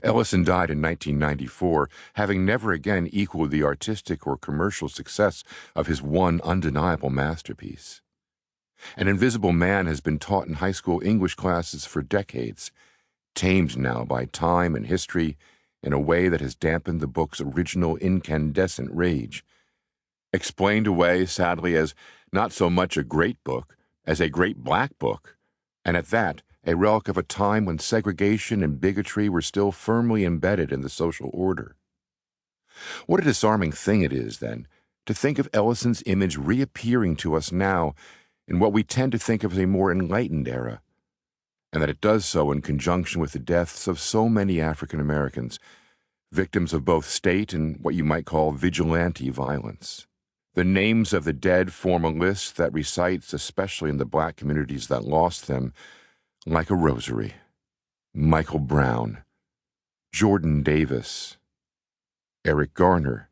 Ellison died in 1994, having never again equaled the artistic or commercial success of his one undeniable masterpiece. An Invisible Man has been taught in high school English classes for decades, tamed now by time and history in a way that has dampened the book's original incandescent rage. Explained away, sadly, as not so much a great book as a great black book, and at that, a relic of a time when segregation and bigotry were still firmly embedded in the social order. What a disarming thing it is, then, to think of Ellison's image reappearing to us now in what we tend to think of as a more enlightened era, and that it does so in conjunction with the deaths of so many African Americans, victims of both state and what you might call vigilante violence. The names of the dead form a list that recites, especially in the black communities that lost them, like a rosary. Michael Brown, Jordan Davis, Eric Garner,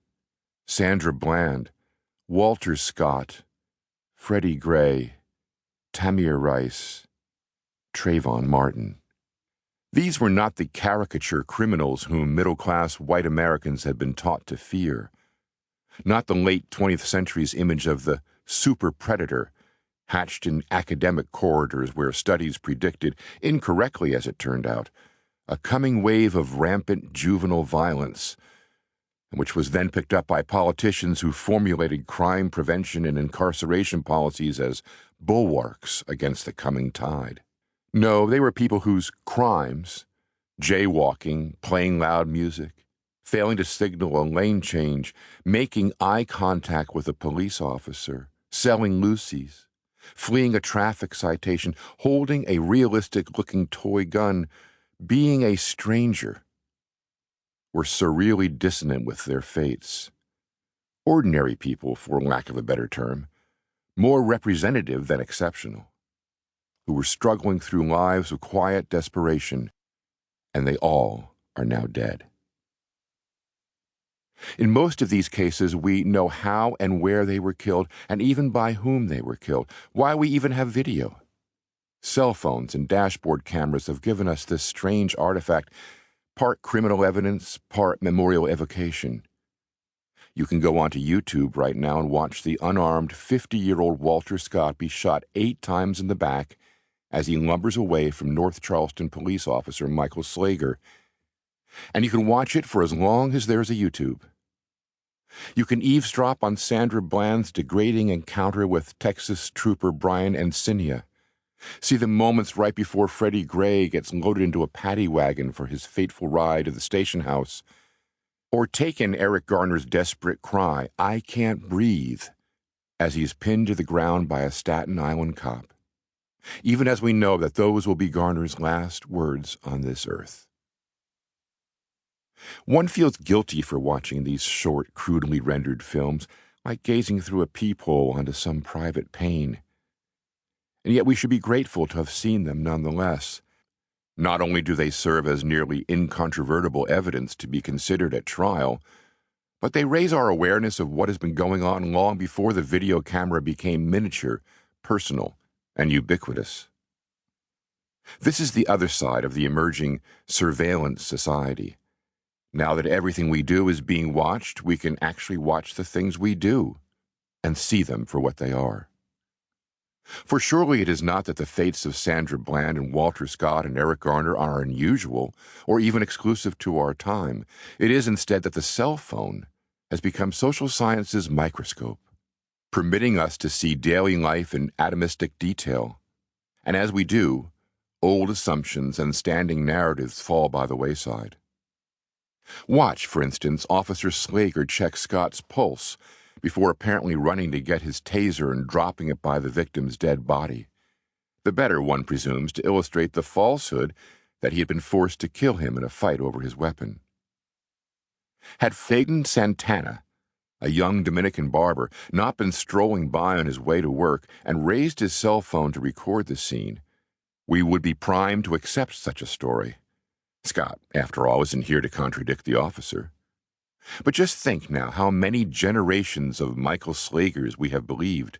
Sandra Bland, Walter Scott, Freddie Gray, Tamir Rice, Trayvon Martin. These were not the caricature criminals whom middle-class white Americans had been taught to fear. Not the late 20th century's image of the super predator, hatched in academic corridors where studies predicted, incorrectly as it turned out, a coming wave of rampant juvenile violence, which was then picked up by politicians who formulated crime prevention and incarceration policies as bulwarks against the coming tide. No, they were people whose crimes, jaywalking, playing loud music, failing to signal a lane change, making eye contact with a police officer, selling loosies, fleeing a traffic citation, holding a realistic-looking toy gun, being a stranger, were surreally dissonant with their fates. Ordinary people, for lack of a better term, more representative than exceptional, who were struggling through lives of quiet desperation, and they all are now dead. In most of these cases, we know how and where they were killed, and even by whom they were killed, why we even have video. Cell phones and dashboard cameras have given us this strange artifact, part criminal evidence, part memorial evocation. You can go onto YouTube right now and watch the unarmed 50-year-old Walter Scott be shot 8 times in the back as he lumbers away from North Charleston police officer Michael Slager. And you can watch it for as long as there's a YouTube. You can eavesdrop on Sandra Bland's degrading encounter with Texas trooper Brian Encinia. See the moments right before Freddie Gray gets loaded into a paddy wagon for his fateful ride to the station house. Or take in Eric Garner's desperate cry, "I can't breathe," as he is pinned to the ground by a Staten Island cop, even as we know that those will be Garner's last words on this earth. One feels guilty for watching these short, crudely rendered films, like gazing through a peephole onto some private pain. And yet we should be grateful to have seen them nonetheless. Not only do they serve as nearly incontrovertible evidence to be considered at trial, but they raise our awareness of what has been going on long before the video camera became miniature, personal, and ubiquitous. This is the other side of the emerging surveillance society. Now that everything we do is being watched, we can actually watch the things we do and see them for what they are. For surely it is not that the fates of Sandra Bland and Walter Scott and Eric Garner are unusual or even exclusive to our time. It is instead that the cell phone has become social science's microscope, permitting us to see daily life in atomistic detail. And as we do, old assumptions and standing narratives fall by the wayside. Watch, for instance, Officer Slager check Scott's pulse before apparently running to get his taser and dropping it by the victim's dead body. The better, one presumes, to illustrate the falsehood that he had been forced to kill him in a fight over his weapon. Had Faden Santana, a young Dominican barber, not been strolling by on his way to work and raised his cell phone to record the scene, we would be primed to accept such a story. Scott, after all, isn't here to contradict the officer. But just think now how many generations of Michael Slagers we have believed,